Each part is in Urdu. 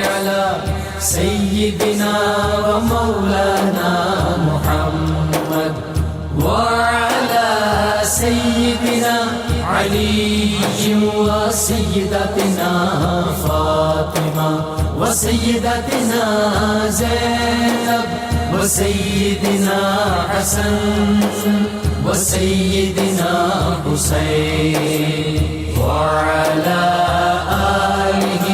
على سيدنا ومولانا محمد وعلى سيدنا علي وسيدتنا فاطمة وسيدتنا زينب وسيدنا حسن وسيدنا حسين وعلى آله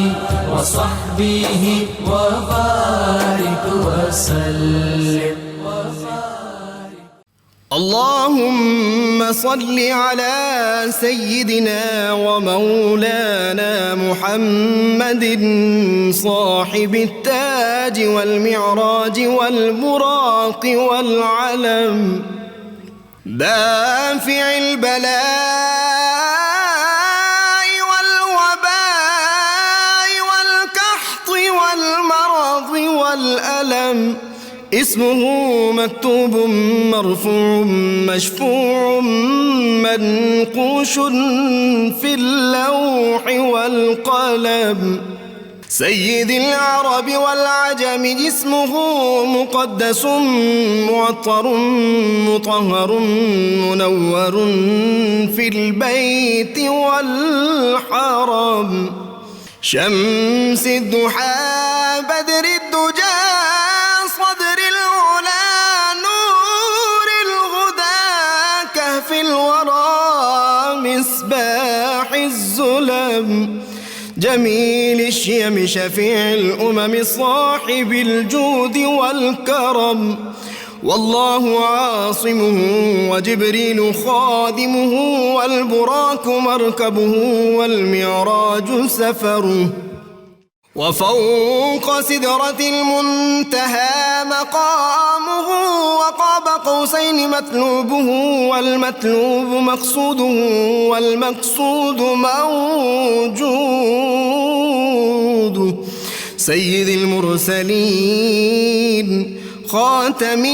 وصحبه وبارك وسلم. اللهم صل على سيدنا ومولانا محمد صاحب التاج والمعراج والبراق والعلم دافع البلاء والوباء والقحط والمرض والألم اسمه مكتوب مرفوع مشفوع منقوش في اللوح والقلم سيد العرب والعجم جسمه مقدس معطر مطهر منور في البيت والحرم شمس الضحى بدر الدجى صدر العلا نور الهدى كهف الورى مصباح الظلم جميل الشيم شفيع الأمم صاحب الجود والكرم والله عاصمه وجبريل خادمه والبراك مركبه والمعراج سفره وفوق سدرة المنتهى مقامه وقاب قوسين مطلوبه والمطلوب مقصوده والمقصود موجود سيد المرسلين خاتم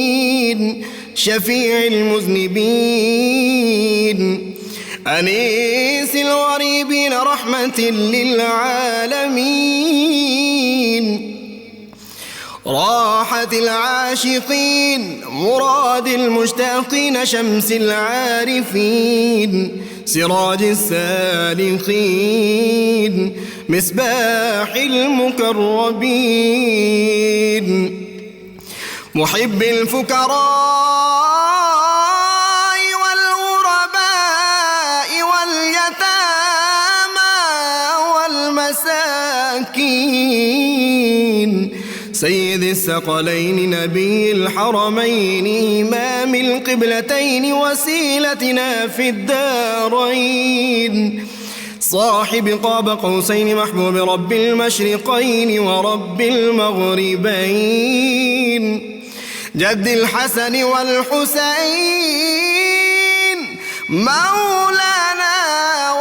النبيين شفيع المذنبين أنيس الغريبين رحمة للعالمين راحة العاشقين مراد المشتاقين شمس العارفين سراج السالخين مصباح المكرمين محب الفكراء سيد الثقلين نبي الحرمين إمام القبلتين وسيلتنا في الدارين صاحب قاب قوسين محبوب رب المشرقين ورب المغربين جد الحسن والحسين مولانا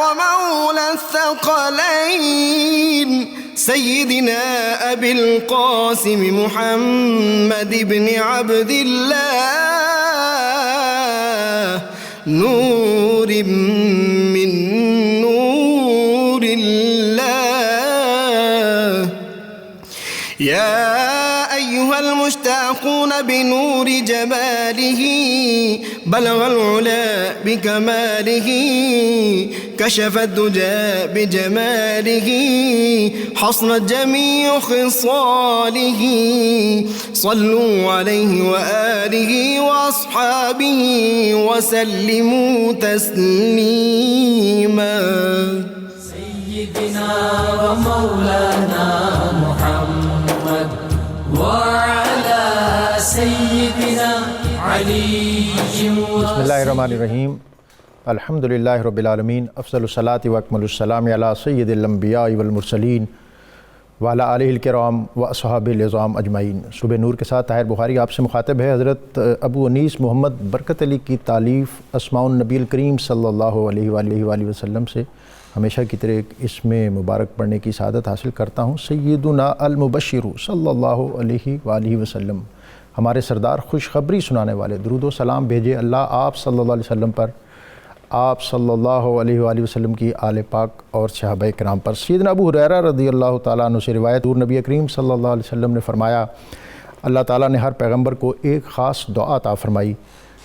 ومولى الثقلين سيدنا أبي القاسم محمد بن عبد الله نور من نور الله يا أيها المشتاقون بنور جماله بلغ العلا بكماله كشف الدجى بجماله حصنت جميع خصاله صلوا عليه وآله وأصحابه وسلموا تسليما سيدنا ومولانا محمد وعلى سيدنا علي بسم الله الرحمن الرحیم الحمدللہ رب العالمین افضل الصلاۃ و اکمل السلام علی سید الانبیاء والمرسلین وعلی آلہ الکرام و اصحابہ العظام اجمعین۔ صبح نور کے ساتھ طاہر بخاری آپ سے مخاطب ہے۔ حضرت ابو انیس محمد برکت علی کی تالیف اسماء النبی الکریم صلی اللہ علیہ وآلہ وسلم سے ہمیشہ کی طرح اسم مبارک پڑھنے کی سعادت حاصل کرتا ہوں۔ سیدنا المبشر صلی اللہ علیہ وآلہ وسلم، ہمارے سردار خوشخبری سنانے والے، درود و سلام بھیجے اللہ آپ صلی اللہ علیہ وسلم پر، آپ صلی اللہ علیہ وآلہ وسلم کی آل پاک اور صحابہ کرام پر۔ سیدنا ابو ہریرہ رضی اللہ تعالیٰ عنہ سے روایت، حضور نبی کریم صلی اللہ علیہ وسلم نے فرمایا، اللہ تعالیٰ نے ہر پیغمبر کو ایک خاص دعا عطا فرمائی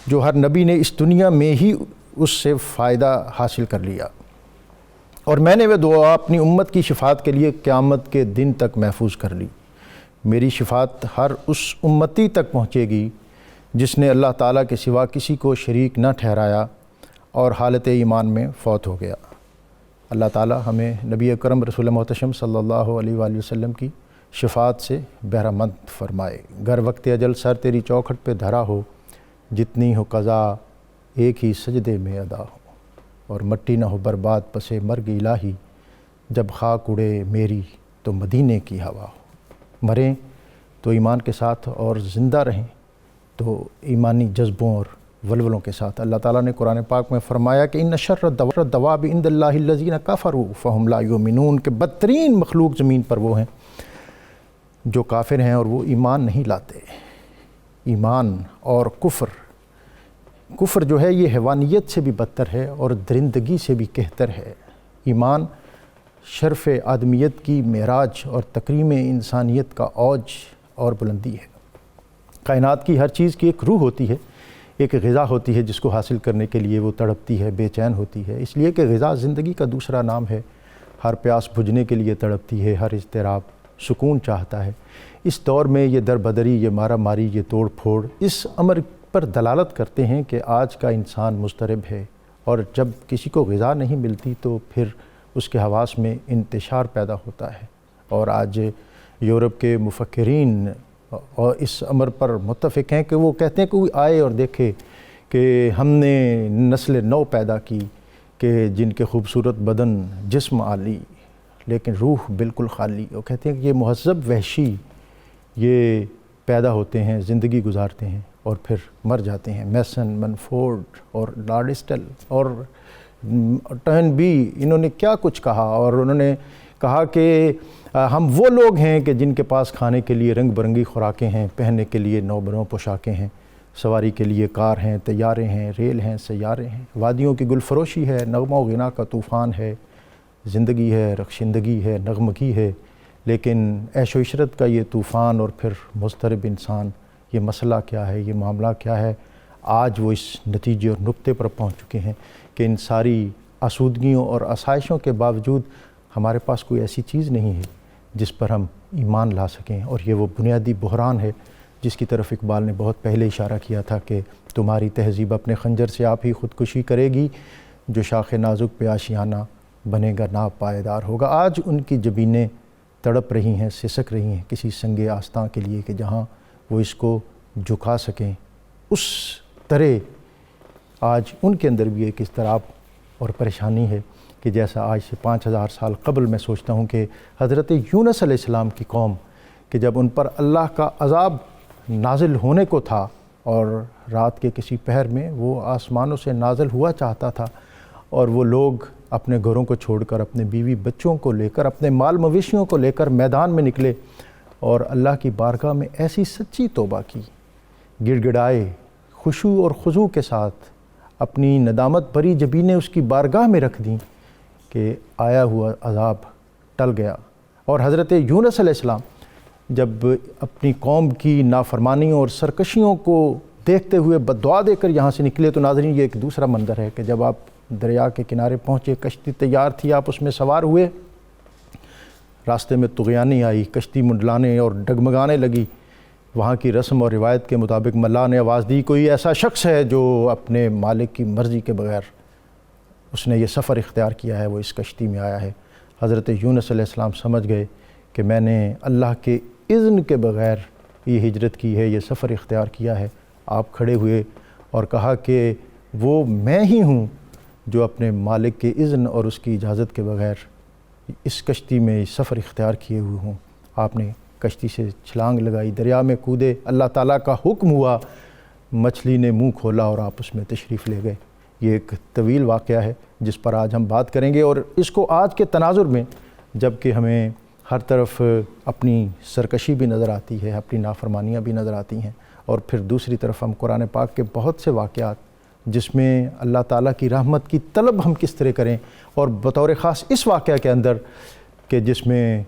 جو ہر نبی نے اس دنیا میں ہی اس سے فائدہ حاصل کر لیا، اور میں نے وہ دعا اپنی امت کی شفاعت کے لیے قیامت کے دن تک محفوظ کر لی۔ میری شفاعت ہر اس امتی تک پہنچے گی جس نے اللہ تعالیٰ کے سوا کسی کو شریک نہ ٹھہرایا اور حالت ایمان میں فوت ہو گیا۔ اللہ تعالیٰ ہمیں نبی اکرم رسول محتشم صلی اللہ علیہ وآلہ وسلم کی شفاعت سے بہرہ مند فرمائے۔ گر وقت اجل سر تیری چوکھٹ پہ دھرا ہو، جتنی ہو قضا ایک ہی سجدے میں ادا ہو، اور مٹی نہ ہو برباد پسے مرگ الہی، جب خاک اڑے میری تو مدینے کی ہوا ہو۔ مریں تو ایمان کے ساتھ اور زندہ رہیں تو ایمانی جذبوں اور ولولوں کے ساتھ۔ اللہ تعالیٰ نے قرآن پاک میں فرمایا کہ ان شر الدواب عند اللہ الذین کفروا فہم لا یؤمنون، کہ بدترین مخلوق زمین پر وہ ہیں جو کافر ہیں اور وہ ایمان نہیں لاتے۔ ایمان اور کفر جو ہے یہ حیوانیت سے بھی بدتر ہے اور درندگی سے بھی کہتر ہے۔ ایمان شرف آدمیت کی معراج اور تکریم انسانیت کا اوج اور بلندی ہے۔ کائنات کی ہر چیز کی ایک روح ہوتی ہے، ایک غذا ہوتی ہے جس کو حاصل کرنے کے لیے وہ تڑپتی ہے، بے چین ہوتی ہے، اس لیے کہ غذا زندگی کا دوسرا نام ہے۔ ہر پیاس بجھنے کے لیے تڑپتی ہے، ہر اضطراب سکون چاہتا ہے۔ اس دور میں یہ دربدری، یہ مارا ماری، یہ توڑ پھوڑ اس امر پر دلالت کرتے ہیں کہ آج کا انسان مضطرب ہے، اور جب کسی کو غذا نہیں ملتی تو پھر اس کے حواس میں انتشار پیدا ہوتا ہے۔ اور آج یورپ کے مفکرین اور اس امر پر متفق ہیں کہ وہ کہتے ہیں کہ کوئی آئے اور دیکھے کہ ہم نے نسل نو پیدا کی کہ جن کے خوبصورت بدن جسم عالی لیکن روح بالکل خالی۔ وہ کہتے ہیں کہ یہ مہذب وحشی یہ پیدا ہوتے ہیں، زندگی گزارتے ہیں اور پھر مر جاتے ہیں۔ میسن، منفورڈ اور لارڈسٹل اور ٹرن بی، انہوں نے کیا کچھ کہا، اور انہوں نے کہا کہ ہم وہ لوگ ہیں کہ جن کے پاس کھانے کے لیے رنگ برنگی خوراکیں ہیں، پہننے کے لیے نو بروں پوشاکیں ہیں، سواری کے لیے کار ہیں، طیارے ہیں، ریل ہیں، سیارے ہیں، وادیوں کی گل فروشی ہے، نغمہ و غنا کا طوفان ہے، زندگی ہے، رخشندگی ہے، نغمگی ہے، لیکن عیش و عشرت کا یہ طوفان اور پھر مضطرب انسان، یہ مسئلہ کیا ہے، یہ معاملہ کیا ہے۔ آج وہ اس نتیجے اور نقطے پر پہنچ چکے ہیں کہ ان ساری آسودگیوں اور آسائشوں کے باوجود ہمارے پاس کوئی ایسی چیز نہیں ہے جس پر ہم ایمان لا سکیں، اور یہ وہ بنیادی بحران ہے جس کی طرف اقبال نے بہت پہلے اشارہ کیا تھا کہ تمہاری تہذیب اپنے خنجر سے آپ ہی خودکشی کرے گی، جو شاخ نازک پہ آشیانہ بنے گا نا پائیدار ہوگا۔ آج ان کی جبینیں تڑپ رہی ہیں، سسک رہی ہیں کسی سنگ آستاں کے لیے کہ جہاں وہ اس کو جھکا سکیں۔ اس طرح آج ان کے اندر بھی ایک اضطراب اور پریشانی ہے کہ جیسا آج سے 5000 سال قبل میں سوچتا ہوں کہ حضرت یونس علیہ السلام کی قوم، کہ جب ان پر اللہ کا عذاب نازل ہونے کو تھا اور رات کے کسی پہر میں وہ آسمانوں سے نازل ہوا چاہتا تھا، اور وہ لوگ اپنے گھروں کو چھوڑ کر، اپنے بیوی بچوں کو لے کر، اپنے مال مویشیوں کو لے کر میدان میں نکلے اور اللہ کی بارگاہ میں ایسی سچی توبہ کی، گڑ گڑائے، خشوع اور خضوع کے ساتھ اپنی ندامت بھری جبینیں اس کی بارگاہ میں رکھ دیں کہ آیا ہوا عذاب ٹل گیا۔ اور حضرت یونس علیہ السلام جب اپنی قوم کی نافرمانیوں اور سرکشیوں کو دیکھتے ہوئے بددعا دے کر یہاں سے نکلے، تو ناظرین یہ ایک دوسرا منظر ہے کہ جب آپ دریا کے کنارے پہنچے، کشتی تیار تھی، آپ اس میں سوار ہوئے، راستے میں طغیانی آئی، کشتی منڈلانے اور ڈگمگانے لگی۔ وہاں کی رسم اور روایت کے مطابق ملا نے آواز دی، کوئی ایسا شخص ہے جو اپنے مالک کی مرضی کے بغیر اس نے یہ سفر اختیار کیا ہے، وہ اس کشتی میں آیا ہے۔ حضرت یونس علیہ السلام سمجھ گئے کہ میں نے اللہ کے اذن کے بغیر یہ ہجرت کی ہے، یہ سفر اختیار کیا ہے۔ آپ کھڑے ہوئے اور کہا کہ وہ میں ہی ہوں جو اپنے مالک کے اذن اور اس کی اجازت کے بغیر اس کشتی میں سفر اختیار کیے ہوئے ہوں۔ آپ نے کشتی سے چھلانگ لگائی، دریا میں کودے، اللہ تعالیٰ کا حکم ہوا، مچھلی نے منہ کھولا اور آپ اس میں تشریف لے گئے۔ یہ ایک طویل واقعہ ہے جس پر آج ہم بات کریں گے، اور اس کو آج کے تناظر میں جب کہ ہمیں ہر طرف اپنی سرکشی بھی نظر آتی ہے، اپنی نافرمانیاں بھی نظر آتی ہیں، اور پھر دوسری طرف ہم قرآن پاک کے بہت سے واقعات جس میں اللہ تعالیٰ کی رحمت کی طلب ہم کس طرح کریں، اور بطور خاص اس واقعہ کے اندر کہ جس میں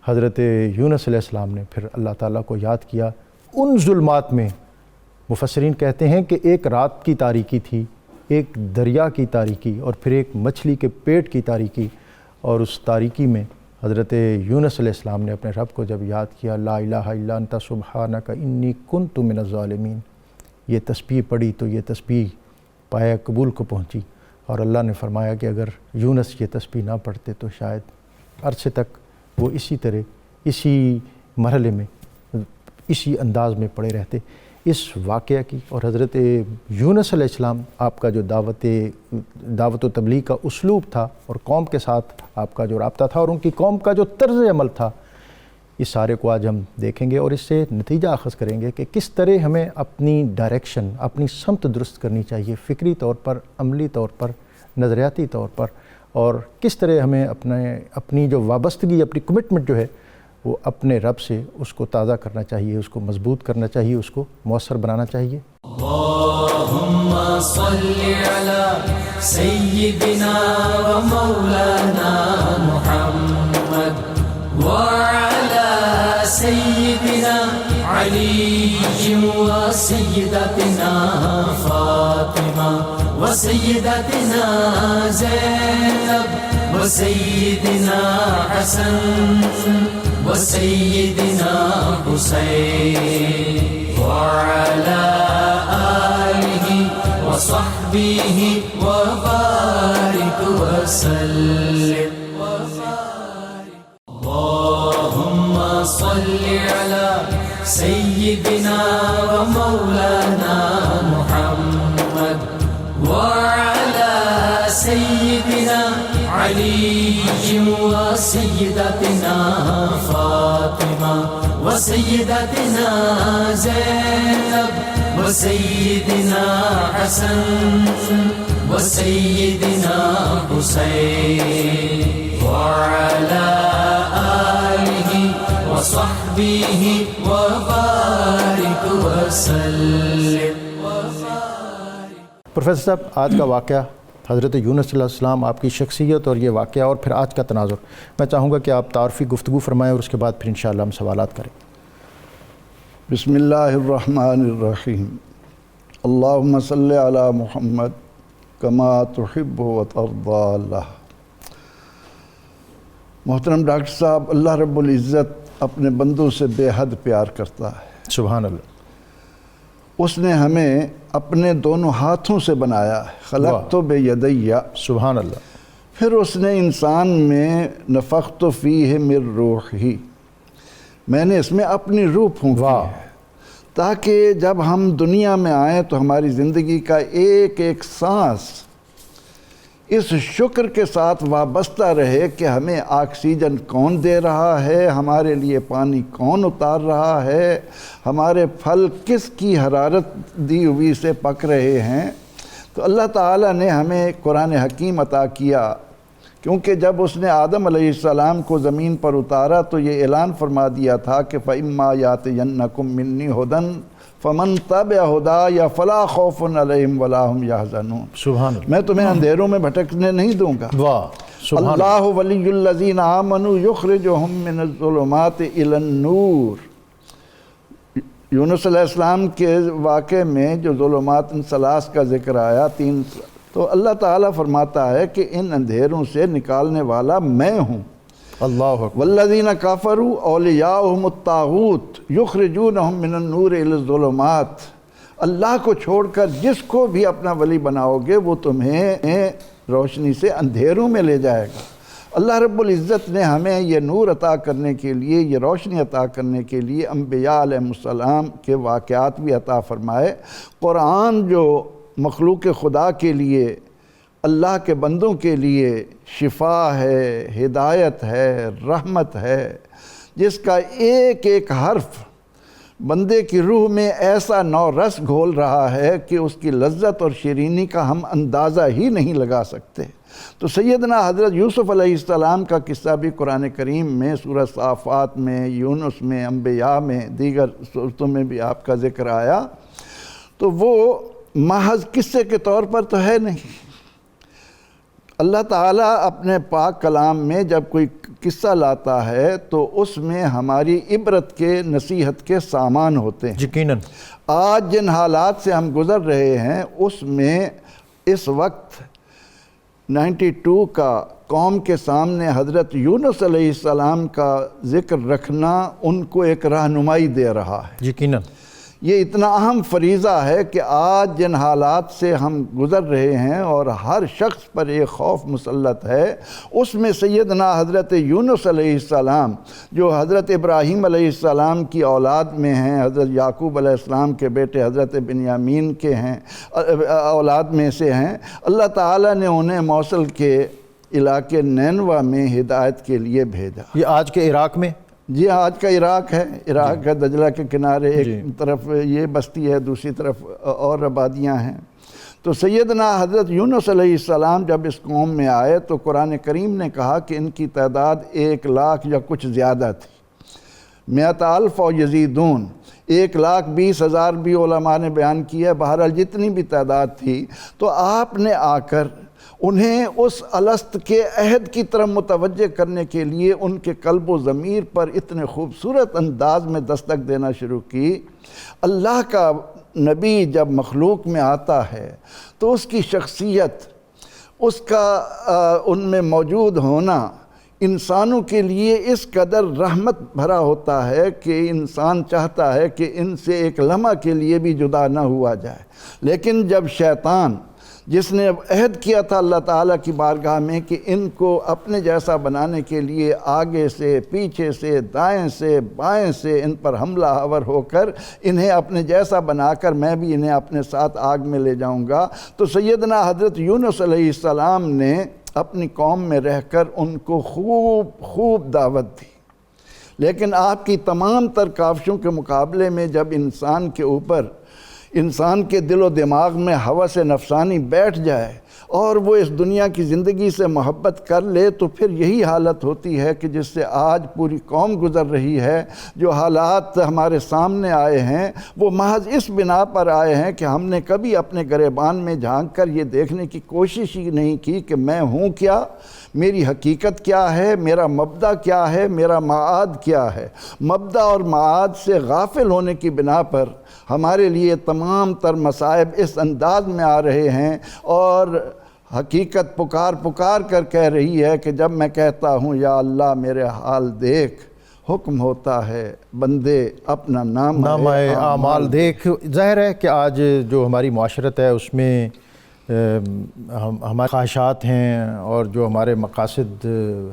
حضرت یونس علیہ السلام نے پھر اللہ تعالیٰ کو یاد کیا ان ظلمات میں۔ مفسرین کہتے ہیں کہ ایک رات کی تاریکی تھی، ایک دریا کی تاریکی، اور پھر ایک مچھلی کے پیٹ کی تاریکی، اور اس تاریکی میں حضرت یونس علیہ السلام نے اپنے رب کو جب یاد کیا، لا الہ الا انت سبحانک انی کنت من الظالمین، یہ تسبیح پڑھی تو یہ تسبیح پایہ قبول کو پہنچی، اور اللہ نے فرمایا کہ اگر یونس یہ تسبیح نہ پڑھتے تو شاید عرصے تک وہ اسی طرح اسی مرحلے میں اسی انداز میں پڑے رہتے۔ اس واقعہ کی اور حضرت یونس علیہ السلام آپ کا جو دعوت و تبلیغ کا اسلوب تھا، اور قوم کے ساتھ آپ کا جو رابطہ تھا، اور ان کی قوم کا جو طرز عمل تھا، اس سارے کو آج ہم دیکھیں گے، اور اس سے نتیجہ اخذ کریں گے کہ کس طرح ہمیں اپنی ڈائریکشن، اپنی سمت درست کرنی چاہیے، فکری طور پر، عملی طور پر، نظریاتی طور پر، اور کس طرح ہمیں اپنی جو وابستگی، اپنی کمٹمنٹ جو ہے وہ اپنے رب سے اس کو تازہ کرنا چاہیے، اس کو مضبوط کرنا چاہیے، اس کو مؤثر بنانا چاہیے۔ اللہم صلی علی سیدنا و مولانا محمد وعلی سیدنا علی و سیدتنا فاطمہ و سیدتنا زینب و سیدنا حسن و سیدنا حسین وعلی آلہ و صحبہ و بارک وسلم۔ اللہم صلی علی سیدنا و مولانا محمد وعلی سیدنا علی و سیدتنا فاطمہ و سیدتنا زینب و سیدنا حسن و سیدنا حسین وعلی آلہ و صحبہ و بارک وسلم۔ پروفیسر صاحب، آج کا واقعہ حضرت یونس علیہ السلام، آپ کی شخصیت اور یہ واقعہ، اور پھر آج کا تناظر، میں چاہوں گا کہ آپ تعارفی گفتگو فرمائیں، اور اس کے بعد پھر انشاءاللہ ہم سوالات کریں۔ بسم اللہ الرحمن الرحیم۔ اللہم صلی علی محمد کما تحب و ترضی اللہ۔ محترم ڈاکٹر صاحب، اللہ رب العزت اپنے بندوں سے بے حد پیار کرتا ہے۔ سبحان اللہ۔ اس نے ہمیں اپنے دونوں ہاتھوں سے بنایا، خلقت بیدی۔ سبحان اللہ۔ پھر اس نے انسان میں نفخت فیہ من روحی، میں نے اس میں اپنی روح پھونکی ہے، تاکہ جب ہم دنیا میں آئیں تو ہماری زندگی کا ایک ایک سانس اس شکر کے ساتھ وابستہ رہے کہ ہمیں آکسیجن کون دے رہا ہے، ہمارے لیے پانی کون اتار رہا ہے، ہمارے پھل کس کی حرارت دی ہوئی سے پک رہے ہیں۔ تو اللہ تعالیٰ نے ہمیں قرآن حکیم عطا کیا، کیونکہ جب اس نے آدم علیہ السلام کو زمین پر اتارا تو یہ اعلان فرما دیا تھا کہ فَإِمَّا يَأْتِيَنَّكُم مِّنِّي هُدًى فَمَن تَبِعَ هُدَايَ فَلَا خَوْفٌ عَلَيْهِمْ وَلَا هُمْ يَحْزَنُونَ۔ سبحان اللہ۔ میں تمہیں اندھیروں میں بھٹکنے نہیں دوں گا۔ واہ، سبحان اللہ ولی الذین آمنوا یخرجہم من الظلمات الی النور۔ یونس علیہ السلام کے واقعے میں جو ظلمات ثلاث کا ذکر آیا، تین، تو اللہ تعالیٰ فرماتا ہے کہ ان اندھیروں سے نکالنے والا میں ہوں۔ اللہ اکبر۔ والذین کفروا اولیاؤہم الطاغوت یخرجونہم من النور الی الظلمات۔ اللہ کو چھوڑ کر جس کو بھی اپنا ولی بناؤ گے وہ تمہیں روشنی سے اندھیروں میں لے جائے گا۔ اللہ رب العزت نے ہمیں یہ نور عطا کرنے کے لیے، یہ روشنی عطا کرنے کے لیے انبیاء علیہ السلام کے واقعات بھی عطا فرمائے۔ قرآن جو مخلوق خدا کے لیے، اللہ کے بندوں کے لیے شفا ہے، ہدایت ہے، رحمت ہے، جس کا ایک ایک حرف بندے کی روح میں ایسا نو رس گھول رہا ہے کہ اس کی لذت اور شیرینی کا ہم اندازہ ہی نہیں لگا سکتے۔ تو سیدنا حضرت یوسف علیہ السلام کا قصہ بھی قرآن کریم میں، سورہ صافات میں، یونس میں، انبیاء میں، دیگر صورتوں میں بھی آپ کا ذکر آیا۔ تو وہ محض قصے کے طور پر تو ہے نہیں۔ اللہ تعالیٰ اپنے پاک کلام میں جب کوئی قصہ لاتا ہے تو اس میں ہماری عبرت کے، نصیحت کے سامان ہوتے ہیں۔ یقیناً آج جن حالات سے ہم گزر رہے ہیں اس میں اس وقت 92 کا قوم کے سامنے حضرت یونس علیہ السلام کا ذکر رکھنا ان کو ایک رہنمائی دے رہا ہے۔ یقیناً یہ اتنا اہم فریضہ ہے کہ آج جن حالات سے ہم گزر رہے ہیں اور ہر شخص پر ایک خوف مسلط ہے، اس میں سیدنا حضرت یونس علیہ السلام جو حضرت ابراہیم علیہ السلام کی اولاد میں ہیں، حضرت یعقوب علیہ السلام کے بیٹے حضرت بنیامین کے ہیں، اولاد میں سے ہیں، اللہ تعالیٰ نے انہیں موصل کے علاقے نینوا میں ہدایت کے لیے بھیجا۔ یہ آج کے عراق میں؟ جی آج کا عراق ہے، عراق کا دجلہ کے کنارے، ایک طرف یہ بستی ہے، دوسری طرف اور آبادیاں ہیں۔ تو سیدنا حضرت یونس علیہ السلام جب اس قوم میں آئے تو قرآن کریم نے کہا کہ ان کی تعداد 1,00,000 یا کچھ زیادہ تھی، 100,000 و یزیدون، 1,20,000 بھی علماء نے بیان کیا ہے، بہرحال جتنی بھی تعداد تھی۔ تو آپ نے آ کر انہیں اس الست کے عہد کی طرف متوجہ کرنے کے لیے ان کے قلب و ضمیر پر اتنے خوبصورت انداز میں دستک دینا شروع کی۔ اللہ کا نبی جب مخلوق میں آتا ہے تو اس کی شخصیت، اس کا ان میں موجود ہونا انسانوں کے لیے اس قدر رحمت بھرا ہوتا ہے کہ انسان چاہتا ہے کہ ان سے ایک لمحہ کے لیے بھی جدا نہ ہوا جائے۔ لیکن جب شیطان، جس نے عہد کیا تھا اللہ تعالیٰ کی بارگاہ میں کہ ان کو اپنے جیسا بنانے کے لیے آگے سے، پیچھے سے، دائیں سے، بائیں سے ان پر حملہ آور ہو کر انہیں اپنے جیسا بنا کر میں بھی انہیں اپنے ساتھ آگ میں لے جاؤں گا، تو سیدنا حضرت یونس علیہ السلام نے اپنی قوم میں رہ کر ان کو خوب دعوت دی۔ لیکن آپ کی تمام تر کاوشوں کے مقابلے میں جب انسان کے اوپر، انسان کے دل و دماغ میں ہوس نفسانی بیٹھ جائے اور وہ اس دنیا کی زندگی سے محبت کر لے تو پھر یہی حالت ہوتی ہے کہ جس سے آج پوری قوم گزر رہی ہے۔ جو حالات ہمارے سامنے آئے ہیں وہ محض اس بنا پر آئے ہیں کہ ہم نے کبھی اپنے گریبان میں جھانک کر یہ دیکھنے کی کوشش ہی نہیں کی کہ میں ہوں کیا، میری حقیقت کیا ہے، میرا مبدأ کیا ہے، میرا معاد کیا ہے۔ مبدأ اور معاد سے غافل ہونے کی بنا پر ہمارے لیے تمام تر مصائب اس انداز میں آ رہے ہیں، اور حقیقت پکار کر کہہ رہی ہے کہ جب میں کہتا ہوں یا اللہ میرے حال دیکھ، حکم ہوتا ہے بندے اپنا نام اعمال دیکھ۔ ظاہر ہے کہ آج جو ہماری معاشرت ہے اس میں ہمارے خواہشات ہیں اور جو ہمارے مقاصد،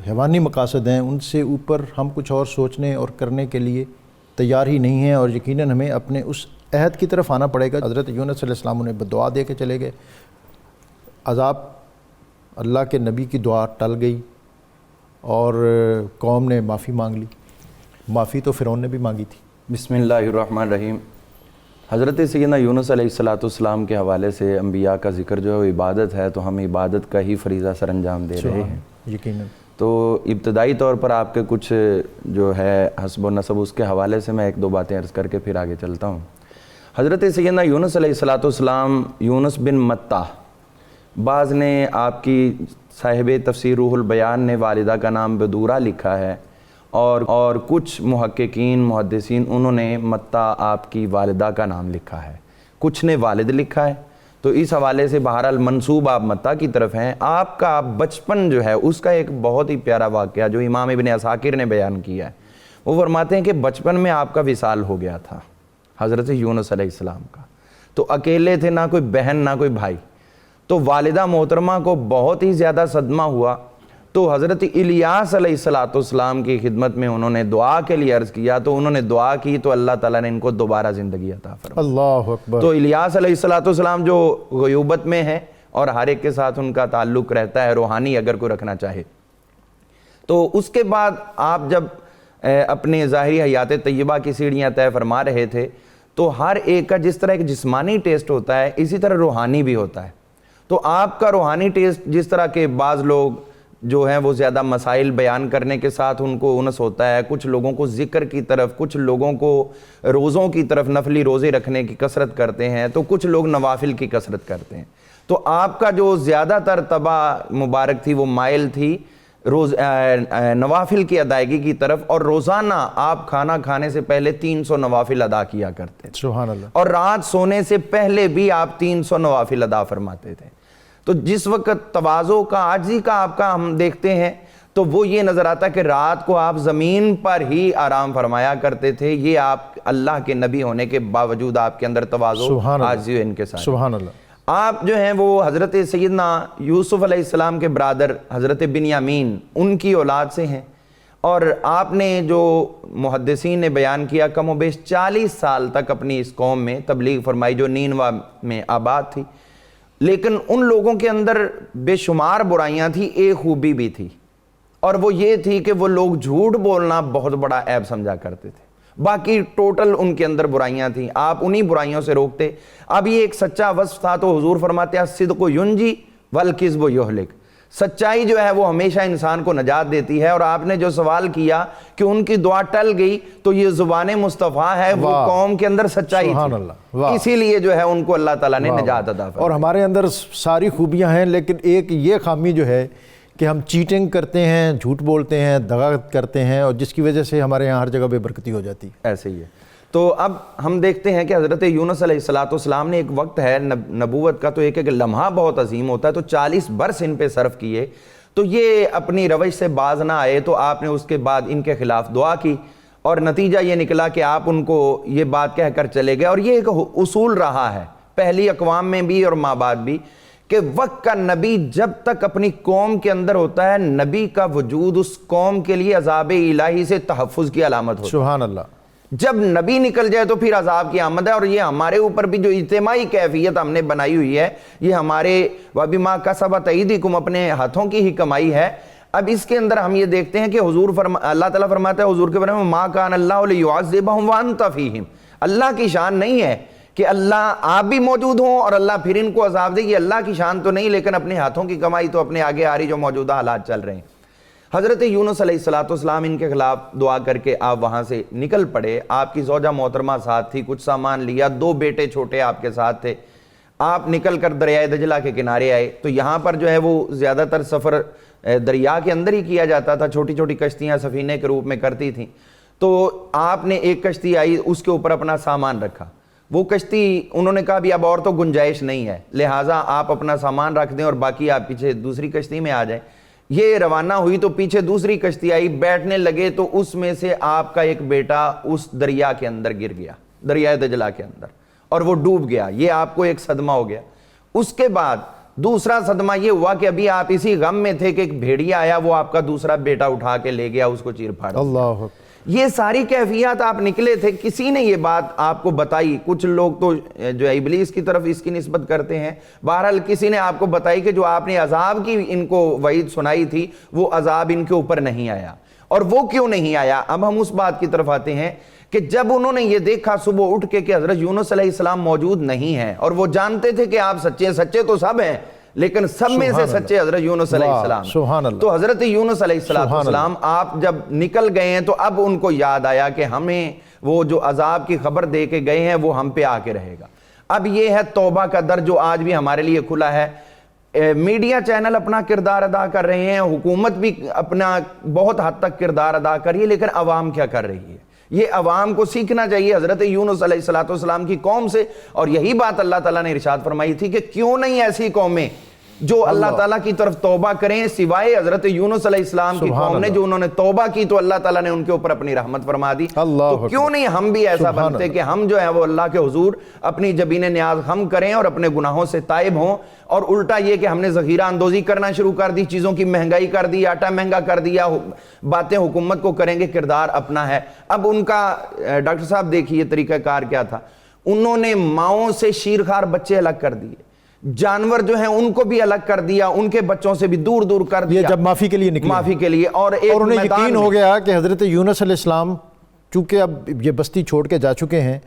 حیوانی مقاصد ہیں، ان سے اوپر ہم کچھ اور سوچنے اور کرنے کے لیے تیار ہی نہیں ہیں، اور یقیناً ہمیں اپنے اس عہد کی طرف آنا پڑے گا۔ حضرت یونس علیہ السلام انہیں دعا دے کے چلے گئے، عذاب، اللہ کے نبی کی دعا ٹل گئی اور قوم نے معافی مانگ لی۔ معافی تو فرعون نے بھی مانگی تھی۔ بسم اللہ الرحمن الرحیم۔ حضرت سیدنا یونس علیہ السلام کے حوالے سے انبیاء کا ذکر جو ہے وہ عبادت ہے، تو ہم عبادت کا ہی فریضہ سر انجام دے رہے ہیں۔ یقیناً تو ابتدائی طور پر آپ کے کچھ جو ہے حسب و نسب، اس کے حوالے سے میں ایک دو باتیں عرض کر کے پھر آگے چلتا ہوں۔ حضرت سیدنا یونس علیہ السلام یونس بن متہ، بعض نے آپ کی صاحب تفسیر روح البیان نے والدہ کا نام بدورہ لکھا ہے، اور کچھ محققین محدثین انہوں نے متہ آپ کی والدہ کا نام لکھا ہے، کچھ نے والد لکھا ہے۔ تو اس حوالے سے بہرحال منسوب آپ متہ کی طرف ہیں۔ آپ کا بچپن جو ہے اس کا ایک بہت ہی پیارا واقعہ جو امام ابن عساکر نے بیان کیا ہے، وہ فرماتے ہیں کہ بچپن میں آپ کا وصال ہو گیا تھا حضرت یونس علیہ السلام کا، تو اکیلے تھے، نہ کوئی بہن نہ کوئی بھائی، تو والدہ محترمہ کو بہت ہی زیادہ صدمہ ہوا، تو حضرت الیاس علیہ السلام کی خدمت میں انہوں نے دعا کے لیے عرض کیا، تو انہوں نے دعا کی تو اللہ تعالیٰ نے ان کو دوبارہ زندگی عطا فرمائی۔ اللہ اکبر۔ تو الیاس علیہ السلام جو غیوبت میں ہے اور ہر ایک کے ساتھ ان کا تعلق رہتا ہے روحانی اگر کوئی رکھنا چاہے، تو اس کے بعد آپ جب اپنے ظاہری حیات طیبہ کی سیڑھیاں طے فرما رہے تھے تو ہر ایک کا جس طرح ایک جسمانی ٹیسٹ ہوتا ہے اسی طرح روحانی بھی ہوتا ہے۔ تو آپ کا روحانی ٹیسٹ جس طرح کے بعض لوگ جو ہیں وہ زیادہ مسائل بیان کرنے کے ساتھ ان کو انس ہوتا ہے، کچھ لوگوں کو ذکر کی طرف، کچھ لوگوں کو روزوں کی طرف، نفلی روزے رکھنے کی کثرت کرتے ہیں، تو کچھ لوگ نوافل کی کثرت کرتے ہیں۔ تو آپ کا جو زیادہ تر طبع مبارک تھی وہ مائل تھی نوافل کی ادائیگی کی طرف، اور روزانہ آپ کھانا کھانے سے پہلے 300 نوافل ادا کیا کرتے تھے، سبحان اللہ، اور رات سونے سے پہلے بھی آپ 300 نوافل ادا فرماتے تھے۔ تو جس وقت تواضع کا، عاجزی کا آپ کا ہم دیکھتے ہیں تو وہ یہ نظر آتا کہ رات کو آپ زمین پر ہی آرام فرمایا کرتے تھے۔ یہ آپ اللہ کے نبی ہونے کے باوجود آپ کے اندر تواضع، عاجزی ان کے ساتھ۔ سبحان اللہ۔ آپ جو ہیں وہ حضرت سیدنا یوسف علیہ السلام کے برادر حضرت بنیامین ان کی اولاد سے ہیں، اور آپ نے جو محدثین نے بیان کیا کم و بیش 40 سال تک اپنی اس قوم میں تبلیغ فرمائی جو نینوا میں آباد تھی، لیکن ان لوگوں کے اندر بے شمار برائیاں تھیں، ایک خوبی بھی تھی، اور وہ یہ تھی کہ وہ لوگ جھوٹ بولنا بہت بڑا عیب سمجھا کرتے تھے۔ باقی ٹوٹل ان کے اندر برائیاں تھیں، آپ انہی برائیوں سے روکتے۔ اب یہ ایک سچا وصف تھا تو حضور فرماتے ہیں الصدق ینجی والکذب یہلک، سچائی جو ہے وہ ہمیشہ انسان کو نجات دیتی ہے۔ اور آپ نے جو سوال کیا کہ ان کی دعا ٹل گئی، تو یہ زبان مصطفیٰ ہے، وہ قوم کے اندر سچائی تھی، اسی لیے جو ہے ان کو اللہ تعالیٰ نے نجات عطا فرمائی۔ اور ہمارے اندر ساری خوبیاں ہیں، لیکن ایک یہ خامی جو ہے کہ ہم چیٹنگ کرتے ہیں، جھوٹ بولتے ہیں، دغا کرتے ہیں، اور جس کی وجہ سے ہمارے یہاں ہر جگہ بے برکتی ہو جاتی ہے۔ ایسے ہی ہے۔ تو اب ہم دیکھتے ہیں کہ حضرت یونس علیہ السلام نے ایک وقت ہے نبوت کا، تو ایک ایک لمحہ بہت عظیم ہوتا ہے، تو 40 برس ان پہ صرف کیے، تو یہ اپنی روش سے باز نہ آئے، تو آپ نے اس کے بعد ان کے خلاف دعا کی، اور نتیجہ یہ نکلا کہ آپ ان کو یہ بات کہہ کر چلے گئے۔ اور یہ ایک اصول رہا ہے پہلی اقوام میں بھی اور ماں بعد بھی، کہ وقت کا نبی جب تک اپنی قوم کے اندر ہوتا ہے، نبی کا وجود اس قوم کے لیے عذاب الہی سے تحفظ کی علامت ہوتی ہے۔ سبحان اللہ۔ جب نبی نکل جائے تو پھر عذاب کی آمد ہے، اور یہ ہمارے اوپر بھی جو اجتماعی کیفیت ہم نے بنائی ہوئی ہے، یہ ہمارے وَبِمَا كَسَبَتْ أَيْدِيكُمْ اپنے ہاتھوں کی ہی کمائی ہے۔ اب اس کے اندر ہم یہ دیکھتے ہیں کہ اللہ تعالیٰ فرماتا ہے حضور کے بارے میں مَا كَانَ اللَّهُ لِيُعَذِّبَهُمْ وَأَنْتَ فِيهِمْ، اللہ کی شان نہیں ہے کہ اللہ آپ بھی موجود ہوں اور اللہ پھر ان کو عذاب دے، یہ اللہ کی شان تو نہیں، لیکن اپنے ہاتھوں کی کمائی تو اپنے آگے آ رہی جو موجودہ حالات چل رہے ہیں۔ حضرت یونس علیہ السلام ان کے خلاف دعا کر کے آپ وہاں سے نکل پڑے، آپ کی زوجہ محترمہ ساتھ تھی، کچھ سامان لیا، 2 بیٹے چھوٹے آپ کے ساتھ تھے، آپ نکل کر دریائے دجلہ کے کنارے آئے۔ تو یہاں پر جو ہے وہ زیادہ تر سفر دریا کے اندر ہی کیا جاتا تھا، چھوٹی چھوٹی کشتیاں سفینے کے روپ میں کرتی تھیں۔ تو آپ نے ایک کشتی آئی، اس کے اوپر اپنا سامان رکھا، وہ کشتی انہوں نے کہا بھی اب اور تو گنجائش نہیں ہے، لہٰذا آپ اپنا سامان رکھ دیں اور باقی آپ پیچھے دوسری کشتی میں آ جائیں۔ یہ روانہ ہوئی تو پیچھے دوسری کشتی آئی، بیٹھنے لگے تو اس میں سے آپ کا ایک بیٹا اس دریا کے اندر گر گیا، دریائے دجلہ کے اندر، اور وہ ڈوب گیا۔ یہ آپ کو ایک صدمہ ہو گیا۔ اس کے بعد دوسرا صدمہ یہ ہوا کہ ابھی آپ اسی غم میں تھے کہ ایک بھیڑیا آیا، وہ آپ کا دوسرا بیٹا اٹھا کے لے گیا، اس کو چیر پھاڑ دیا۔ اللہ۔ یہ ساری کیفیات آپ نکلے تھے، کسی نے یہ بات آپ کو بتائی؟ کچھ لوگ تو جو ہے ابلیس کی طرف اس کی نسبت کرتے ہیں، بہرحال کسی نے آپ کو بتائی کہ جو آپ نے عذاب کی ان کو وعید سنائی تھی وہ عذاب ان کے اوپر نہیں آیا۔ اور وہ کیوں نہیں آیا؟ اب ہم اس بات کی طرف آتے ہیں کہ جب انہوں نے یہ دیکھا صبح اٹھ کے کہ حضرت یونس علیہ السلام موجود نہیں ہیں، اور وہ جانتے تھے کہ آپ سچے، سچے تو سب ہیں لیکن سب میں سے سچے حضرت یونس علیہ السلام۔ تو حضرت یونس علیہ السلام آپ جب نکل گئے ہیں تو اب ان کو یاد آیا کہ ہمیں وہ جو عذاب کی خبر دے کے گئے ہیں وہ ہم پہ آ کے رہے گا۔ اب یہ ہے توبہ کا در جو آج بھی ہمارے لیے کھلا ہے۔ میڈیا چینل اپنا کردار ادا کر رہے ہیں، حکومت بھی اپنا بہت حد تک کردار ادا کر رہی ہے، لیکن عوام کیا کر رہی ہے؟ یہ عوام کو سیکھنا چاہیے حضرت یونس علیہ السلام کی قوم سے، اور یہی بات اللہ تعالیٰ نے ارشاد فرمائی تھی کہ کیوں نہیں ایسی قومیں جو اللہ تعالیٰ کی طرف توبہ کریں، سوائے حضرت یونس علیہ السلام کی قوم نے جو انہوں نے توبہ کی تو اللہ تعالیٰ نے ان کے اوپر اپنی رحمت فرما دی۔ تو کیوں نہیں ہم بھی ایسا بنتے کہ ہم جو ہے وہ اللہ کے حضور اپنی جبین نیاز ہم کریں اور اپنے گناہوں سے تائب ہوں، اور الٹا یہ کہ ہم نے ذخیرہ اندوزی کرنا شروع کر دی، چیزوں کی مہنگائی کر دی، آٹا مہنگا کر دیا، باتیں حکومت کو کریں گے، کردار اپنا ہے۔ اب ان کا ڈاکٹر صاحب دیکھیے طریقہ کار کیا تھا، انہوں نے ماؤں سے شیرخوار بچے الگ کر دیے، جانور جو ہیں ان کو بھی الگ کر دیا، ان کے بچوں سے بھی دور دور کر دیا، یہ جب معافی کے لیے نکلے، معافی کے لیے، اور انہیں یقین ہو گیا کہ حضرت یونس علیہ السلام چونکہ اب یہ بستی چھوڑ کے جا چکے ہیں،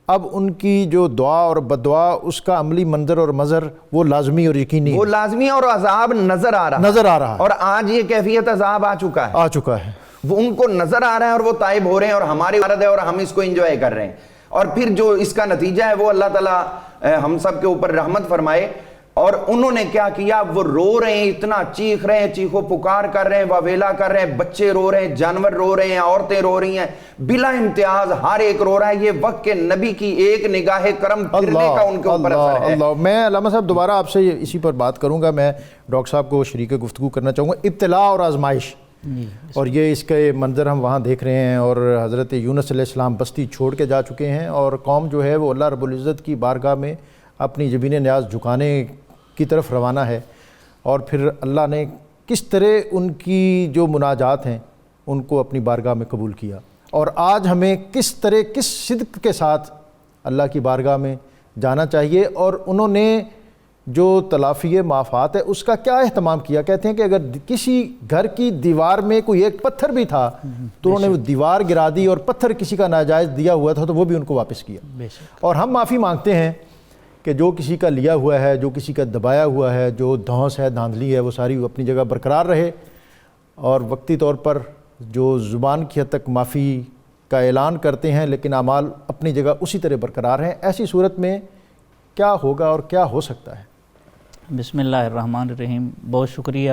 اب ان کی جو دعا اور بدعا اس کا عملی منظر اور مظہر وہ لازمی اور یقینی وہ لازمی اور عذاب نظر آ رہا ہے، اور آج یہ کیفیت عذاب آ چکا ہے، وہ ان کو نظر آ رہا ہے اور وہ تائب ہو رہے ہیں، اور ہماری عادت ہے اور ہم اس کو انجوائے کر رہے ہیں، اور پھر جو اس کا نتیجہ ہے وہ اللہ تعالیٰ ہم سب کے اوپر رحمت فرمائے۔ اور انہوں نے کیا کیا، وہ رو رہے ہیں، اتنا چیخ رہے ہیں، چیخو پکار کر رہے ہیں، واویلا کر رہے ہیں، بچے رو رہے ہیں، جانور رو رہے ہیں، عورتیں رو رہی ہیں، بلا امتیاز ہر ایک رو رہا ہے۔ یہ وقت کے نبی کی ایک نگاہ کرم پھرنے کا ان کے اوپر اثر ہے۔ اللہ، میں علامہ صاحب دوبارہ آپ سے اسی پر بات کروں گا، میں ڈاکٹر صاحب کو شریک گفتگو کرنا چاہوں گا۔ ابتلا اور آزمائش، اور یہ اس کے منظر ہم وہاں دیکھ رہے ہیں، اور حضرت یونس علیہ السلام بستی چھوڑ کے جا چکے ہیں، اور قوم جو ہے وہ اللہ رب العزت کی بارگاہ میں اپنی جبین نیاز جھکانے کی طرف روانہ ہے، اور پھر اللہ نے کس طرح ان کی جو مناجات ہیں ان کو اپنی بارگاہ میں قبول کیا، اور آج ہمیں کس طرح کس صدق کے ساتھ اللہ کی بارگاہ میں جانا چاہیے، اور انہوں نے جو تلافی معافات ہے اس کا کیا اہتمام کیا۔ کہتے ہیں کہ اگر کسی گھر کی دیوار میں کوئی ایک پتھر بھی تھا تو انہوں نے وہ دیوار گرا دی، اور پتھر کسی کا ناجائز دیا ہوا تھا تو وہ بھی ان کو واپس کیا۔ اور ہم معافی مانگتے ہیں کہ جو کسی کا لیا ہوا ہے، جو کسی کا دبایا ہوا ہے، جو دھونس ہے، دھاندلی ہے، وہ ساری اپنی جگہ برقرار رہے، اور وقتی طور پر جو زبان کی حد تک معافی کا اعلان کرتے ہیں لیکن اعمال اپنی جگہ اسی طرح برقرار ہیں۔ ایسی صورت میں کیا ہوگا اور کیا ہو سکتا ہے؟ بسم اللہ الرحمن الرحیم۔ بہت شکریہ۔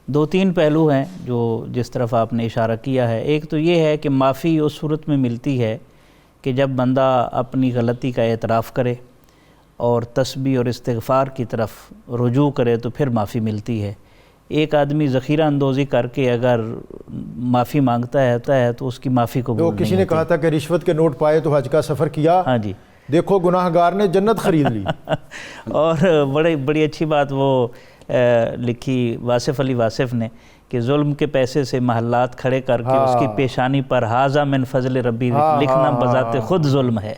دو تین پہلو ہیں جو جس طرف آپ نے اشارہ کیا ہے۔ ایک تو یہ ہے کہ معافی اس صورت میں ملتی ہے کہ جب بندہ اپنی غلطی کا اعتراف کرے اور تسبیح اور استغفار کی طرف رجوع کرے تو پھر معافی ملتی ہے۔ ایک آدمی ذخیرہ اندوزی کر کے اگر معافی مانگتا ہے تو اس کی معافی قبول نہیں ہوتی۔ کسی نے کہا تھا کہ رشوت کے نوٹ پائے تو حج کا سفر کیا، ہاں جی، دیکھو گناہ گار نے جنت خرید لی۔ اور بڑی اچھی بات وہ لکھی واصف علی واصف نے کہ ظلم کے پیسے سے محلات کھڑے کر کے اس کی پیشانی پر ھذا من فضل ربی لکھنا بذات خود ظلم ہے۔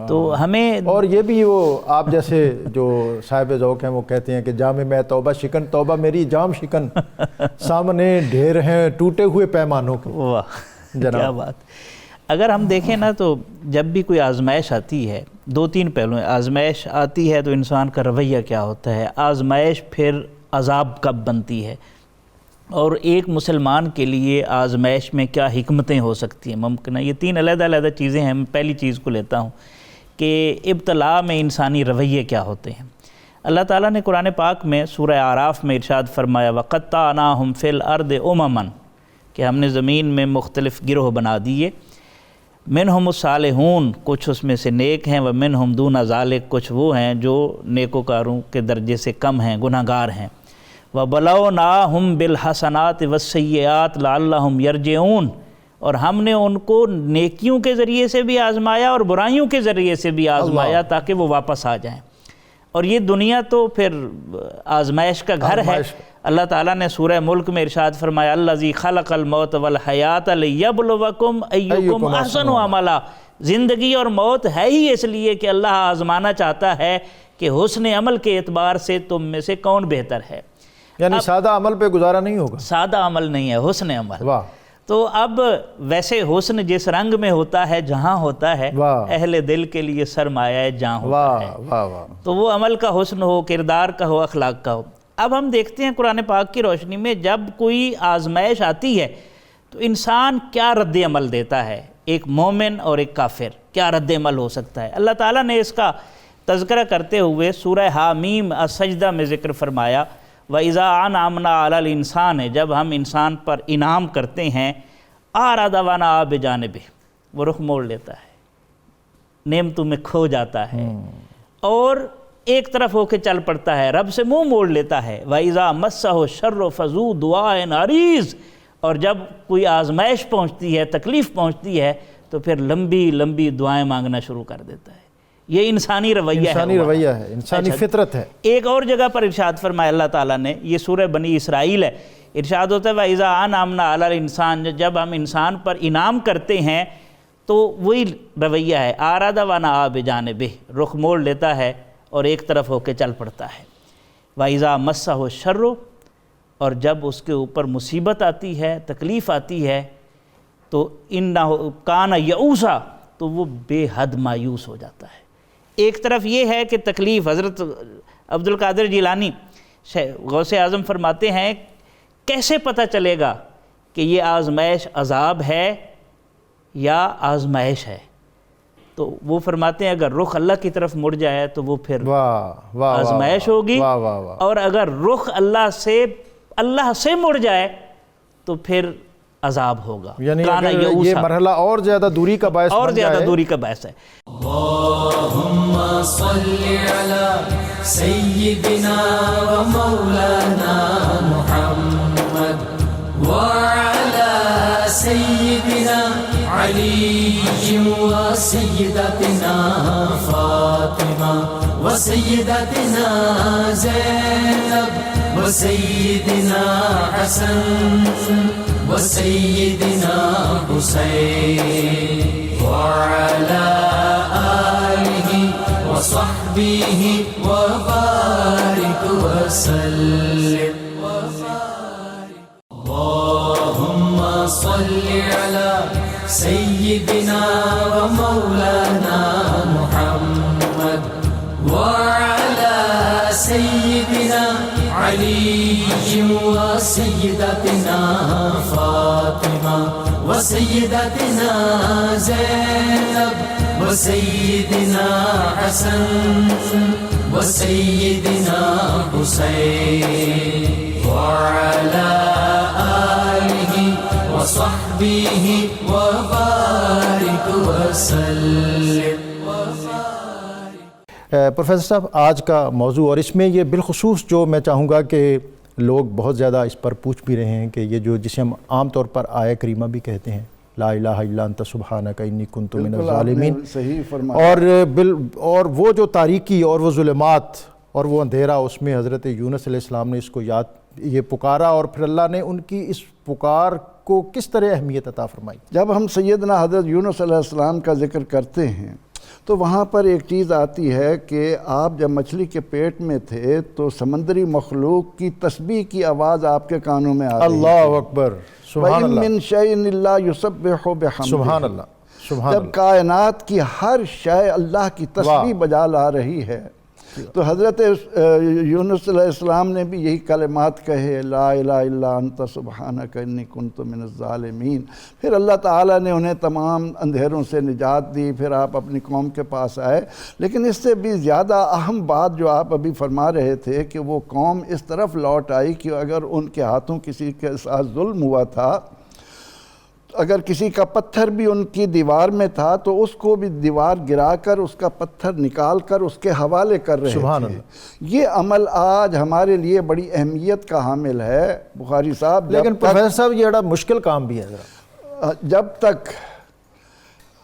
تو ہمیں، اور یہ بھی وہ آپ جیسے جو صاحب ذوق ہیں وہ کہتے ہیں کہ جام میں توبہ شکن، توبہ میری جام شکن، سامنے ڈھیر ہیں ٹوٹے ہوئے پیمانوں کے۔ واہ کیا بات۔ اگر ہم دیکھیں نا تو جب بھی کوئی آزمائش آتی ہے، دو تین پہلو ہیں۔ آزمائش آتی ہے تو انسان کا رویہ کیا ہوتا ہے، آزمائش پھر عذاب کب بنتی ہے، اور ایک مسلمان کے لیے آزمائش میں کیا حکمتیں ہو سکتی ہیں، ممکن ہے۔ یہ تین علیحدہ چیزیں ہیں۔ میں پہلی چیز کو لیتا ہوں کہ ابتلا میں انسانی رویے کیا ہوتے ہیں۔ اللہ تعالیٰ نے قرآن پاک میں سورہ اعراف میں ارشاد فرمایا وَقَطَّعْنَاهُمْ فِي الْأَرْضِ أُمَمًا، کہ ہم نے زمین میں مختلف گروہ بنا دیے۔ منہم الصالحون، کچھ اس میں سے نیک ہیں، ومنہم دون ذالک، کچھ وہ ہیں جو نیکوکاروں کے درجے سے کم ہیں، گناہ گار ہیں۔ وَبَلَوْنَاهُمْ بِالْحَسَنَاتِ وَالسَّيِّئَاتِ لَعَلَّهُمْ يَرْجِعُونَ، اور ہم نے ان کو نیکیوں کے ذریعے سے بھی آزمایا اور برائیوں کے ذریعے سے بھی آزمایا تاکہ وہ واپس آ جائیں۔ اور یہ دنیا تو پھر آزمائش کا گھر ہے۔ اللہ تعالیٰ نے سورہ ملک میں ارشاد فرمایا الذی خلق الموت والحیات لیبلوکم ایکم احسن عملا، زندگی اور موت ہے ہی اس لیے کہ اللہ آزمانا چاہتا ہے کہ حسن عمل کے اعتبار سے تم میں سے کون بہتر ہے۔ یعنی سادہ عمل پہ گزارا نہیں ہوگا، سادہ عمل نہیں ہے، حسن عمل۔ واہ۔ تو اب ویسے حسن جس رنگ میں ہوتا ہے، جہاں ہوتا ہے، اہل دل کے لیے سرمایہ جہاں ہوتا ہے، واہ واہ۔ تو وہ عمل کا حسن ہو، کردار کا ہو، اخلاق کا ہو۔ اب ہم دیکھتے ہیں قرآن پاک کی روشنی میں جب کوئی آزمائش آتی ہے تو انسان کیا رد عمل دیتا ہے، ایک مومن اور ایک کافر کیا رد عمل ہو سکتا ہے۔ اللہ تعالیٰ نے اس کا تذکرہ کرتے ہوئے سورہ حامیم السجدہ میں ذکر فرمایا وَإِذَا أَنْعَمْنَا عَلَى الْإِنسَانِ، جب ہم انسان پر انعام کرتے ہیں، أَعْرَضَ وَنَأَىٰ بِجَانِبِهِ، وہ رخ موڑ لیتا ہے، نعمتوں میں کھو جاتا ہے اور ایک طرف ہو کے چل پڑتا ہے، رب سے منہ موڑ لیتا ہے۔ وَإِذَا مَسَّهُ الشَّرُّ فَذُو دُعَاءٍ عَرِيضٍ، اور جب کوئی آزمائش پہنچتی ہے، تکلیف پہنچتی ہے تو پھر لمبی لمبی دعائیں مانگنا شروع کر دیتا ہے۔ یہ انسانی رویہ ہے، انسانی رویہ ہے، انسانی فطرت ہے۔ ایک اور جگہ پر ارشاد فرمایا اللہ تعالیٰ نے، یہ سورہ بنی اسرائیل ہے، ارشاد ہوتا ہے وَإِذَا أَنْعَمْنَا عَلَى الْإِنسَانِ، جب ہم انسان پر انعام کرتے ہیں تو وہی رویہ ہے، أَعْرَضَ وَنَأَىٰ بِجَانِبِهِ، رخ موڑ لیتا ہے اور ایک طرف ہو کے چل پڑتا ہے۔ وَإِذَا مَسَّهُ الشَّرُّ، اور جب اس کے اوپر مصیبت آتی ہے، تکلیف آتی ہے تو إِنَّهُ كَانَ يَئُوسًا، تو وہ بے حد مایوس ہو جاتا ہے۔ ایک طرف یہ ہے کہ تکلیف، حضرت عبد القادر جیلانی غوث اعظم فرماتے ہیں کیسے پتہ چلے گا کہ یہ آزمائش عذاب ہے یا آزمائش ہے؟ تو وہ فرماتے ہیں اگر رخ اللہ کی طرف مڑ جائے تو وہ پھر آزمائش ہوگی، اور اگر رخ اللہ سے مڑ جائے تو پھر عذاب ہوگا۔ یعنی یہ مرحلہ اور زیادہ دوری کا باعث اور زیادہ دوری کا باعث ہے۔ اللہم صلی علی سیدنا و مولانا محمد وعلی سیدنا علی و سیدتنا فاطمہ و سیدتنا زینب و سیدنا حسن و سیدنا حسین وعلی آلہ و صحبہ و بارک وسلم۔ اللہم صلی علی سیدنا و مولانا محمد وعلی سیدنا علی و سیدتنا فاطمہ و سیدتنا زینب و سیدنا حسن و سیدنا حسین وعلی آلہ و صحبہ و بارک وسلم۔ پروفیسر صاحب، آج کا موضوع، اور اس میں یہ بالخصوص جو میں چاہوں گا کہ لوگ بہت زیادہ اس پر پوچھ بھی رہے ہیں کہ یہ جو جسے ہم عام طور پر آیہ کریمہ بھی کہتے ہیں، لا الہ الا انت سبحانک انی کنت من الظالمین، صحیح فرمایا، اور وہ جو تاریکی اور وہ ظلمات اور وہ اندھیرا، اس میں حضرت یونس علیہ السلام نے اس کو یہ پکارا، اور پھر اللہ نے ان کی اس پکار کو کس طرح اہمیت عطا فرمائی؟ جب ہم سیدنا حضرت یونس علیہ السلام کا ذکر کرتے ہیں تو وہاں پر ایک چیز آتی ہے کہ آپ جب مچھلی کے پیٹ میں تھے تو سمندری مخلوق کی تسبیح کی آواز آپ کے کانوں میں آ رہی تھی۔ اللہ اکبر، سبحان وَإِن اللہ، مِّن شَيْءٍ إِلَّا يُسَبِّحُ بِحَمْدِهِ، سبحان اللہ، سبحان جب اللہ۔ کائنات کی ہر شے اللہ کی تسبیح بجا لا رہی ہے تو حضرت یونس علیہ السلام نے بھی یہی کلمات کہے، لا الہ الا انت سبحانک انی کنت من الظالمین۔ پھر اللہ تعالیٰ نے انہیں تمام اندھیروں سے نجات دی، پھر آپ اپنی قوم کے پاس آئے۔ لیکن اس سے بھی زیادہ اہم بات جو آپ ابھی فرما رہے تھے کہ وہ قوم اس طرف لوٹ آئی کہ اگر ان کے ہاتھوں کسی کے ساتھ ظلم ہوا تھا، اگر کسی کا پتھر بھی ان کی دیوار میں تھا تو اس کو بھی دیوار گرا کر اس کا پتھر نکال کر اس کے حوالے کر رہے سبحان تھے۔ اللہ۔ یہ عمل آج ہمارے لیے بڑی اہمیت کا حامل ہے بخاری صاحب۔ لیکن پروفیسر صاحب یہ بڑا مشکل کام بھی ہے ذرا۔ جب تک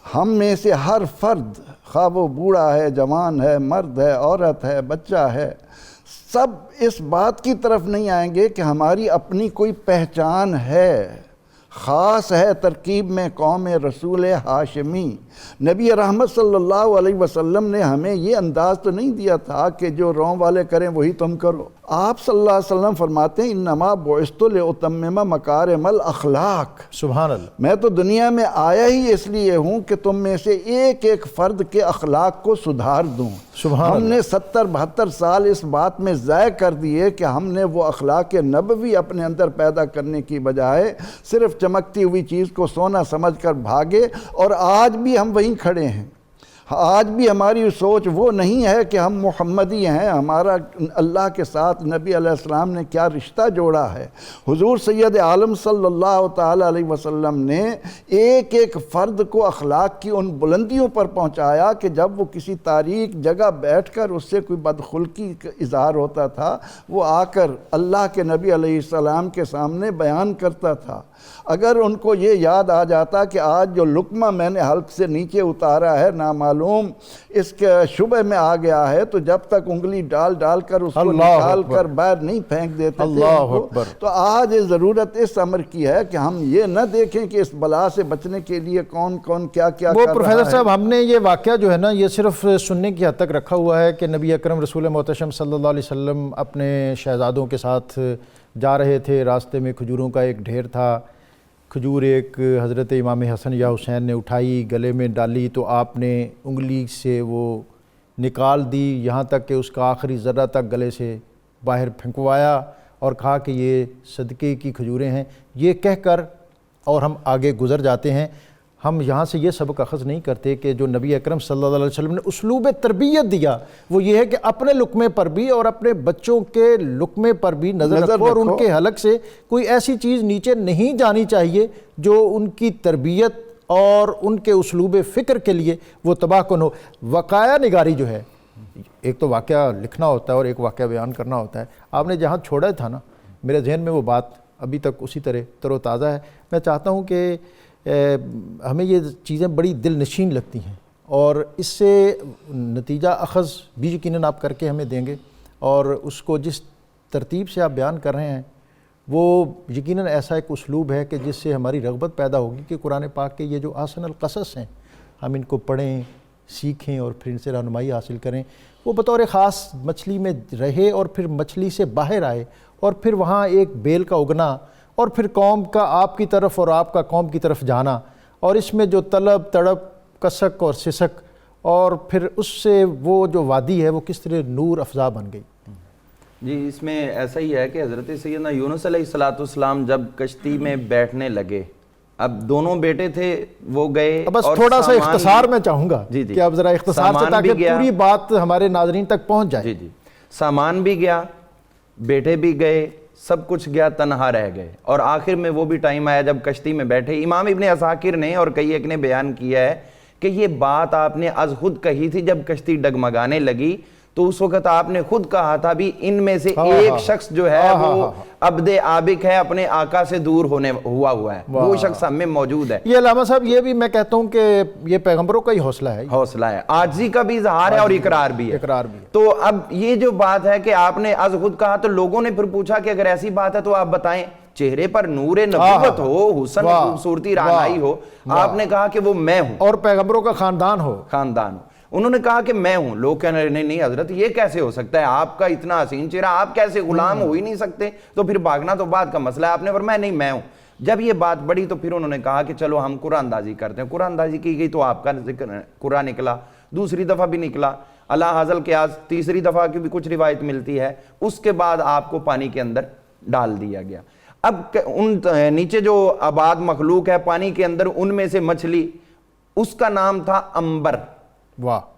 ہم میں سے ہر فرد، خواہ وہ بوڑھا ہے، جوان ہے، مرد ہے، عورت ہے، بچہ ہے، سب اس بات کی طرف نہیں آئیں گے کہ ہماری اپنی کوئی پہچان ہے، خاص ہے ترکیب میں قوم رسول ہاشمی۔ نبی رحمت صلی اللہ علیہ وسلم نے ہمیں یہ انداز تو نہیں دیا تھا کہ جو رون والے کریں وہی تم کرو۔ آپ صلی اللہ علیہ وسلم فرماتے ہیں انما بعثت لاتمم مکارم الاخلاق، سبحان اللہ، میں تو دنیا میں آیا ہی اس لیے ہوں کہ تم میں سے ایک ایک فرد کے اخلاق کو سدھار دوں۔ سبحان ہم اللہ۔ نے 70-72 سال اس بات میں ضائع کر دیے کہ ہم نے وہ اخلاق نبوی اپنے اندر پیدا کرنے کی بجائے صرف چمکتی ہوئی چیز کو سونا سمجھ کر بھاگے، اور آج بھی ہم وہیں کھڑے ہیں۔ آج بھی ہماری سوچ وہ نہیں ہے کہ ہم محمدی ہیں، ہمارا اللہ کے ساتھ نبی علیہ السلام نے کیا رشتہ جوڑا ہے۔ حضور سید عالم صلی اللہ تعالیٰ علیہ وسلم نے ایک ایک فرد کو اخلاق کی ان بلندیوں پر پہنچایا کہ جب وہ کسی تاریک جگہ بیٹھ کر اس سے کوئی بدخلقی کا اظہار ہوتا تھا، وہ آ کر اللہ کے نبی علیہ السلام کے سامنے بیان کرتا تھا۔ اگر ان کو یہ یاد آ جاتا کہ آج جو لقمہ میں نے حلق سے نیچے اتارا ہے نامعلوم اس کے شبہ میں آ گیا ہے، تو جب تک انگلی ڈال ڈال کر اس کو نکال کر باہر نہیں پھینک دیتے تھے ان کو، تو آج ضرورت اس امر کی ہے کہ ہم یہ نہ دیکھیں کہ اس بلا سے بچنے کے لیے کون کون کیا کیا کر رہا ہے۔ وہ پروفیسر صاحب، ہم نے یہ واقعہ جو ہے نا یہ صرف سننے کی حد تک رکھا ہوا ہے کہ نبی اکرم رسول محتشم صلی اللہ علیہ وسلم اپنے شہزادوں کے ساتھ جا رہے تھے، راستے میں کھجوروں کا ایک ڈھیر تھا، کھجور ایک حضرت امام حسن یا حسین نے اٹھائی، گلے میں ڈالی، تو آپ نے انگلی سے وہ نکال دی یہاں تک کہ اس کا آخری ذرہ تک گلے سے باہر پھینکوایا اور کہا کہ یہ صدقے کی کھجوریں ہیں، یہ کہہ کر اور ہم آگے گزر جاتے ہیں۔ ہم یہاں سے یہ سبق اخذ نہیں کرتے کہ جو نبی اکرم صلی اللہ علیہ وسلم نے اسلوب تربیت دیا وہ یہ ہے کہ اپنے لقمے پر بھی اور اپنے بچوں کے لقمے پر بھی نظر رکھو، اور ان کے حلق سے کوئی ایسی چیز نیچے نہیں جانی چاہیے جو ان کی تربیت اور ان کے اسلوب فکر کے لیے وہ تباہ کن ہو۔ وقایع نگاری جو ہے، ایک تو واقعہ لکھنا ہوتا ہے اور ایک واقعہ بیان کرنا ہوتا ہے۔ آپ نے جہاں چھوڑا تھا نا، میرے ذہن میں وہ بات ابھی تک اسی طرح تر و تازہ ہے۔ میں چاہتا ہوں کہ ہمیں یہ چیزیں بڑی دل نشین لگتی ہیں اور اس سے نتیجہ اخذ بھی یقیناً آپ کر کے ہمیں دیں گے، اور اس کو جس ترتیب سے آپ بیان کر رہے ہیں وہ یقیناً ایسا ایک اسلوب ہے کہ جس سے ہماری رغبت پیدا ہوگی کہ قرآن پاک کے یہ جو احسن القصص ہیں ہم ان کو پڑھیں، سیکھیں اور پھر ان سے رہنمائی حاصل کریں۔ وہ بطور خاص مچھلی میں رہے اور پھر مچھلی سے باہر آئے اور پھر وہاں ایک بیل کا اگنا اور پھر قوم کا آپ کی طرف اور آپ کا قوم کی طرف جانا، اور اس میں جو طلب تڑپ کسک اور سسک، اور پھر اس سے وہ جو وادی ہے وہ کس طرح نور افزا بن گئی۔ جی اس میں ایسا ہی ہے کہ حضرت سیدنا یونس علیہ السلام جب کشتی میں بیٹھنے لگے، اب دونوں بیٹے تھے وہ گئے، بس اور تھوڑا سا اختصار میں چاہوں گا جی کہ اب ذرا اختصار سے تاکہ پوری بات ہمارے ناظرین تک پہنچ جائے۔ جی سامان بھی گیا، بیٹے بھی گئے، سب کچھ گیا، تنہا رہ گئے، اور آخر میں وہ بھی ٹائم آیا جب کشتی میں بیٹھے۔ امام ابن عساکر نے اور کئی ایک نے بیان کیا ہے کہ یہ بات آپ نے از خود کہی تھی جب کشتی ڈگمگانے لگی، تو اس وقت آپ نے خود کہا تھا بھی ان میں سے ایک شخص جو ہے وہ عبد عابق ہے، اپنے آقا سے دور ہوا ہے، وہ شخص ہم میں موجود ہے۔ یہ علامہ صاحب یہ بھی میں کہتا ہوں کہ یہ پیغمبروں کا ہی حوصلہ ہے، عاجزی کا بھی اظہار ہے اور اقرار بھی ہے۔ تو اب یہ جو بات ہے کہ آپ نے از خود کہا، تو لوگوں نے پھر پوچھا کہ اگر ایسی بات ہے تو آپ بتائیں، چہرے پر نور نبوت ہو، حسن خوبصورتی رعنائی ہو، آپ نے کہا کہ وہ میں ہوں، اور پیغمبروں کا خاندان ہو۔ انہوں نے کہا کہ میں ہوں۔ لوگ کہنے لگے نہیں حضرت یہ کیسے ہو سکتا ہے، آپ کا اتنا حسین چہرہ، آپ کیسے غلام ہو ہی نہیں سکتے، تو پھر بھاگنا تو بعد کا مسئلہ ہے۔ آپ نے فرمایا نہیں میں ہوں۔ جب یہ بات بڑھی تو پھر انہوں نے کہا کہ چلو ہم قرآن اندازی کرتے ہیں۔ قرآن اندازی کی گئی تو آپ کا ذکر قرآن نکلا، دوسری دفعہ بھی نکلا، اللہ حاضل قیاس، تیسری دفعہ کی بھی کچھ روایت ملتی ہے، اس کے بعد آپ کو پانی کے اندر ڈال دیا گیا۔ اب ان نیچے جو آباد مخلوق ہے پانی کے اندر، ان میں سے مچھلی، اس کا نام تھا امبر۔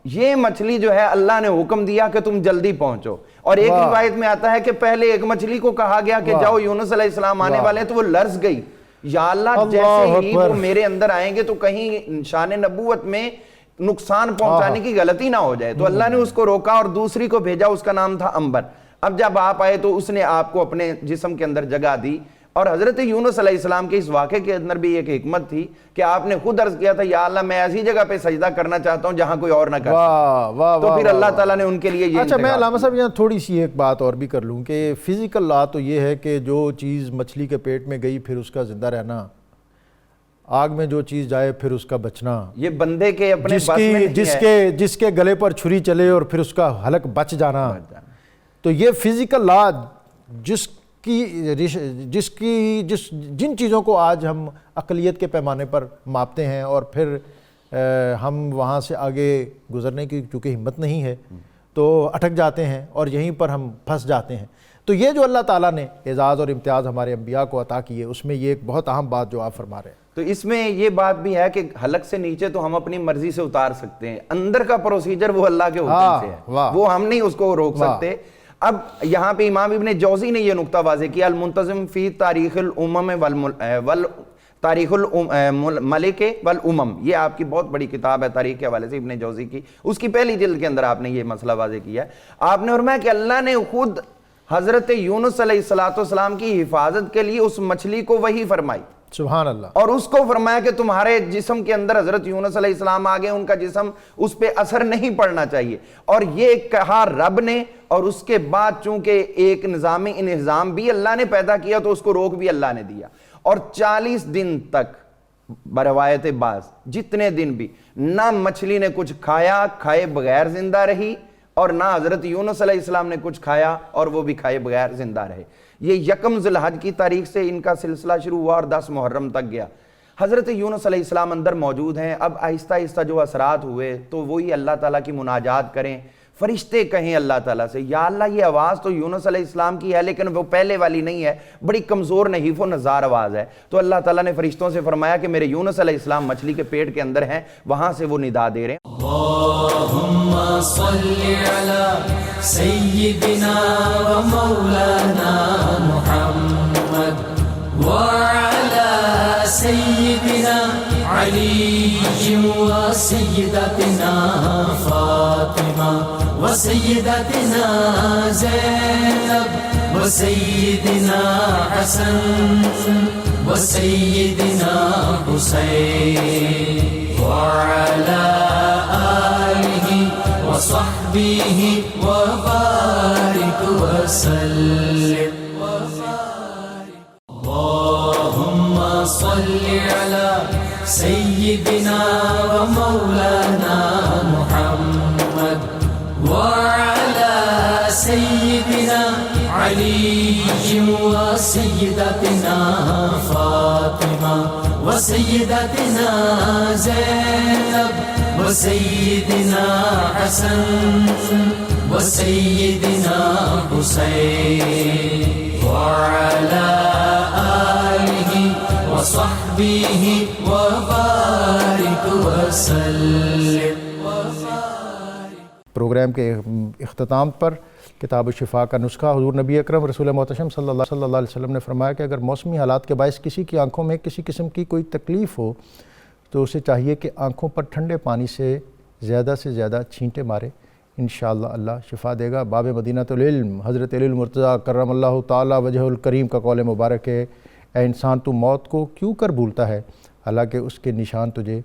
یہ مچھلی جو ہے اللہ نے حکم دیا کہ تم جلدی پہنچو، اور ایک روایت میں آتا ہے کہ پہلے ایک مچھلی کو کہا گیا کہ جاؤ یونس علیہ السلام آنے والے ہیں، تو وہ لرز گئی، یا اللہ جیسے ہی وہ میرے اندر آئیں گے تو کہیں شان نبوت میں نقصان پہنچانے کی غلطی نہ ہو جائے، تو اللہ نے اس کو روکا اور دوسری کو بھیجا، اس کا نام تھا امبر۔ اب جب آپ آئے تو اس نے آپ کو اپنے جسم کے اندر جگہ دی، اور حضرت یونس علیہ السلام کے اس واقعے کے اندر بھی ایک حکمت تھی کہ آپ نے خود عرض کیا تھا یا اللہ میں ایسی جگہ پہ سجدہ کرنا چاہتا ہوں جہاں کوئی اور نہ کر سکے، تو پھر اللہ تعالیٰ نے ان کے لیے یہ اچھا میں علامہ صاحب یہاں تھوڑی سی ایک بات اور بھی کر لوں کہ فزیکل لا تو یہ ہے کہ جو چیز مچھلی کے پیٹ میں گئی پھر اس کا زندہ رہنا، آگ میں جو چیز جائے پھر اس کا بچنا، یہ بندے کے اپنے بس میں نہیں ہے، جس کے گلے پر چھری چلے اور پھر اس کا حلق بچ جانا، تو یہ فزیکل لا جن چیزوں کو آج ہم اقلیت کے پیمانے پر ماپتے ہیں اور پھر ہم وہاں سے آگے گزرنے کی چونکہ ہمت نہیں ہے تو اٹک جاتے ہیں اور یہیں پر ہم پھنس جاتے ہیں۔ تو یہ جو اللہ تعالیٰ نے اعزاز اور امتیاز ہمارے انبیاء کو عطا کیے، اس میں یہ ایک بہت اہم بات جو آپ فرما رہے ہیں، تو اس میں یہ بات بھی ہے کہ حلق سے نیچے تو ہم اپنی مرضی سے اتار سکتے ہیں، اندر کا پروسیجر وہ اللہ کے حکم سے ہے، وہ ہم نہیں اس کو روک سکتے۔ اب یہاں پہ امام ابن جوزی نے یہ نقطہ واضح کیا، المنتظم فی تاریخ الامم تاریخ الملک والامم، یہ آپ کی بہت بڑی کتاب ہے تاریخ کے حوالے سے ابن جوزی کی، اس کی پہلی جلد کے اندر آپ نے یہ مسئلہ واضح کیا ہے۔ آپ نے فرمایا کہ اللہ نے خود حضرت یونس علیہ السلام کی حفاظت کے لیے اس مچھلی کو وحی فرمائی، سبحان اللہ، اور اس کو فرمایا کہ تمہارے جسم کے اندر حضرت یونس علیہ السلام آگے، ان کا جسم اس پہ اثر نہیں پڑنا چاہیے، اور یہ کہا رب نے، اور اس کے بعد چونکہ ایک نظامی انہضام بھی اللہ نے پیدا کیا تو اس کو روک بھی اللہ نے دیا، اور 40 دن تک بروایت بعض جتنے دن بھی نہ مچھلی نے کچھ کھایا، کھائے بغیر زندہ رہی، اور نہ حضرت یونس علیہ السلام نے کچھ کھایا اور وہ بھی کھائے بغیر زندہ رہے۔ یہ 1 ذی الحج کی تاریخ سے ان کا سلسلہ شروع ہوا اور 10 محرم تک گیا۔ حضرت یونس علیہ السلام اندر موجود ہیں، اب آہستہ آہستہ جو اثرات ہوئے تو وہی اللہ تعالیٰ کی مناجات کریں، فرشتے کہیں اللہ تعالیٰ سے یا اللہ یہ آواز تو یونس علیہ السلام کی ہے لیکن وہ پہلے والی نہیں ہے، بڑی کمزور نحیف و نزار آواز ہے۔ تو اللہ تعالیٰ نے فرشتوں سے فرمایا کہ میرے یونس علیہ السلام مچھلی کے پیٹ کے اندر ہیں، وہاں سے وہ ندا دے رہے ہیں۔ اللهم صل على سيدنا ومولانا محمد وعلى سيدنا علي وسيدتنا فاطمة وسيدتنا زينب وسيدنا حسن وسيدنا حسين وعلى آله وصحبه وبارك وسلم۔ اللهم صل على سيدنا ومولانا محمد وعلى سيدنا علي وسيدتنا فاطمة وسيدتنا زينب وسيدنا حسن وسيدنا حسين وعلى آله وصحبه وبارك وسلم۔ پروگرام کے اختتام پر کتاب الشفاء کا نسخہ حضور نبی اکرم رسول محتشم صلی اللہ علیہ وسلم نے فرمایا کہ اگر موسمی حالات کے باعث کسی کی آنکھوں میں کسی قسم کی کوئی تکلیف ہو تو اسے چاہیے کہ آنکھوں پر ٹھنڈے پانی سے زیادہ چھینٹے مارے، انشاءاللہ اللہ شفا دے گا۔ باب مدینۃ العلم حضرت علی المرتضیٰ کرم اللہ تعالی وجہ الکریم کا قول مبارک ہے، اے انسان تو موت کو کیوں کر بھولتا ہے حالانکہ اس کے نشان تجھے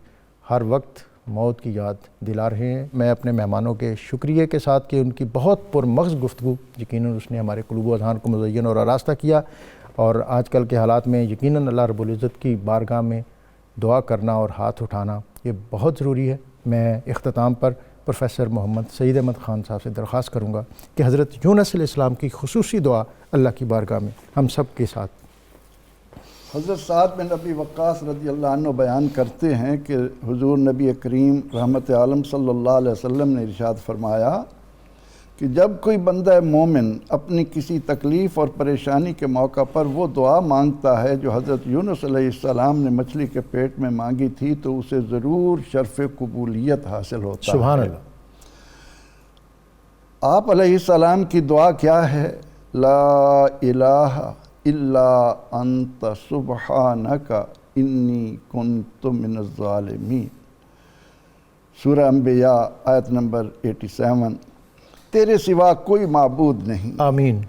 ہر وقت موت کی یاد دلا رہے ہیں۔ میں اپنے مہمانوں کے شکریہ کے ساتھ کہ ان کی بہت پرمغز گفتگو یقیناً اس نے ہمارے قلوب و اذہان کو مزین اور آراستہ کیا، اور آج کل کے حالات میں یقیناً اللہ رب العزت کی بارگاہ میں دعا کرنا اور ہاتھ اٹھانا یہ بہت ضروری ہے۔ میں اختتام پر پروفیسر محمد سعید احمد خان صاحب سے درخواست کروں گا کہ حضرت یونس علیہ السلام کی خصوصی دعا اللہ کی بارگاہ میں ہم سب کے ساتھ۔ حضرت سعد بن ابی وقاص رضی اللہ عنہ بیان کرتے ہیں کہ حضور نبی کریم رحمت عالم صلی اللہ علیہ وسلم نے ارشاد فرمایا کہ جب کوئی بندہ مومن اپنی کسی تکلیف اور پریشانی کے موقع پر وہ دعا مانگتا ہے جو حضرت یونس علیہ السلام نے مچھلی کے پیٹ میں مانگی تھی تو اسے ضرور شرف قبولیت حاصل ہوتا ہے۔ سبحان اللہ۔ آپ علیہ السلام کی دعا کیا ہے؟ لا الہ الا انت سبحانک انی کنت من الظالمین، سورہ انبیاء آیت نمبر 87۔ تیرے سوا کوئی معبود نہیں، آمین۔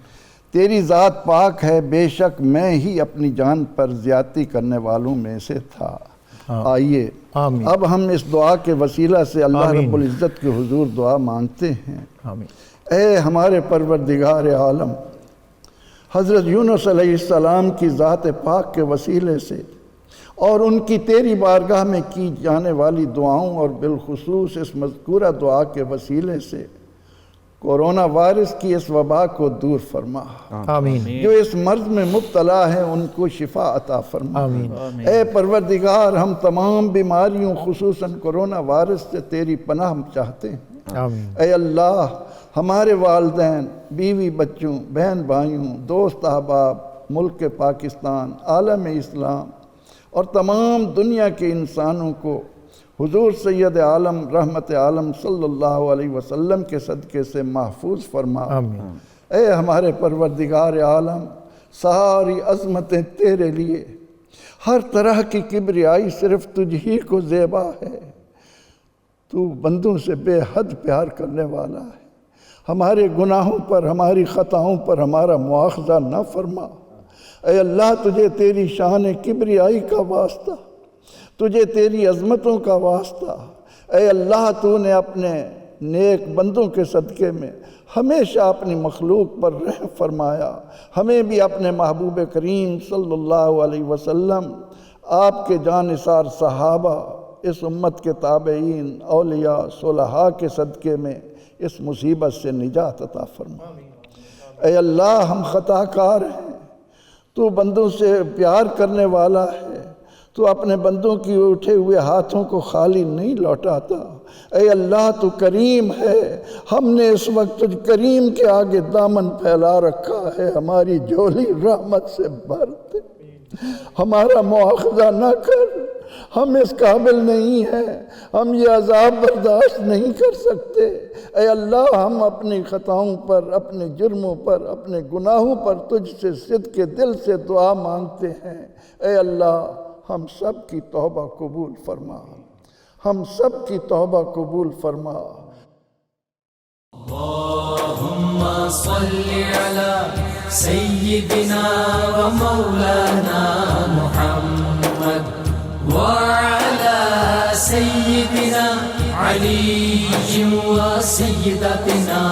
تیری ذات پاک ہے، بے شک میں ہی اپنی جان پر زیادتی کرنے والوں میں سے تھا۔ آئیے آمین۔ اب ہم اس دعا کے وسیلہ سے اللہ آمین۔ رب العزت کے حضور دعا مانگتے ہیں۔ آمین۔ اے ہمارے پروردگار عالم، حضرت یونس علیہ السلام کی ذات پاک کے وسیلے سے اور ان کی تیری بارگاہ میں کی جانے والی دعاؤں اور بالخصوص اس مذکورہ دعا کے وسیلے سے کورونا وائرس کی اس وبا کو دور فرما۔ آمین۔ جو اس مرض میں مبتلا ہیں ان کو شفا عطا فرما۔ آمین۔ اے پروردگار، ہم تمام بیماریوں خصوصاً کورونا وائرس سے تیری پناہ چاہتے ہیں۔ آمین۔ اے اللہ، ہمارے والدین، بیوی بچوں، بہن بھائیوں، دوست احباب، ملک پاکستان، عالم اسلام اور تمام دنیا کے انسانوں کو حضور سید عالم رحمت عالم صلی اللہ علیہ وسلم کے صدقے سے محفوظ فرما۔ آمین۔ اے ہمارے پروردگار عالم، ساری عظمتیں تیرے لیے، ہر طرح کی کبریائی صرف تجھ ہی کو زیبا ہے۔ تو بندوں سے بے حد پیار کرنے والا ہے۔ ہمارے گناہوں پر، ہماری خطاؤں پر ہمارا مواخذہ نہ فرما۔ اے اللہ، تجھے تیری شان کبریائی کا واسطہ، تجھے تیری عظمتوں کا واسطہ، اے اللہ، تو نے اپنے نیک بندوں کے صدقے میں ہمیشہ اپنی مخلوق پر رحم فرمایا۔ ہمیں بھی اپنے محبوب کریم صلی اللہ علیہ وسلم، آپ کے جانثار صحابہ، اس امت کے تابعین، اولیاء، صلحاء کے صدقے میں اس مصیبت سے نجات عطا فرما۔ اے اللہ ہم خطا کار ہیں، تو بندوں سے پیار کرنے والا ہے، تو اپنے بندوں کی اٹھے ہوئے ہاتھوں کو خالی نہیں لوٹاتا۔ اے اللہ تو کریم ہے، ہم نے اس وقت تجھ کریم کے آگے دامن پھیلا رکھا ہے، ہماری جھولی رحمت سے بھر دے، ہمارا مواخذہ نہ کر، ہم اس قابل نہیں ہیں، ہم یہ عذاب برداشت نہیں کر سکتے۔ اے اللہ ہم اپنی خطاؤں پر، اپنے جرموں پر، اپنے گناہوں پر تجھ سے صدق کے دل سے دعا مانگتے ہیں۔ اے اللہ ہم سب کی توبہ قبول فرما، ہم سب کی توبہ قبول فرما۔ اللهم صل على سيدنا ومولانا محمد وعلى سيدنا علي وسيدتنا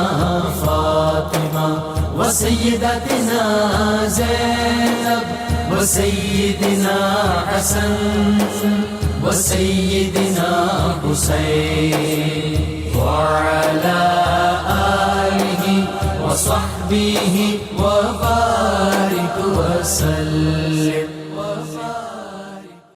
فاطمة وسيدتنا زينب وسيدنا حسن وسيدنا حسين وعلى آله وصحبه وبارك وسلم۔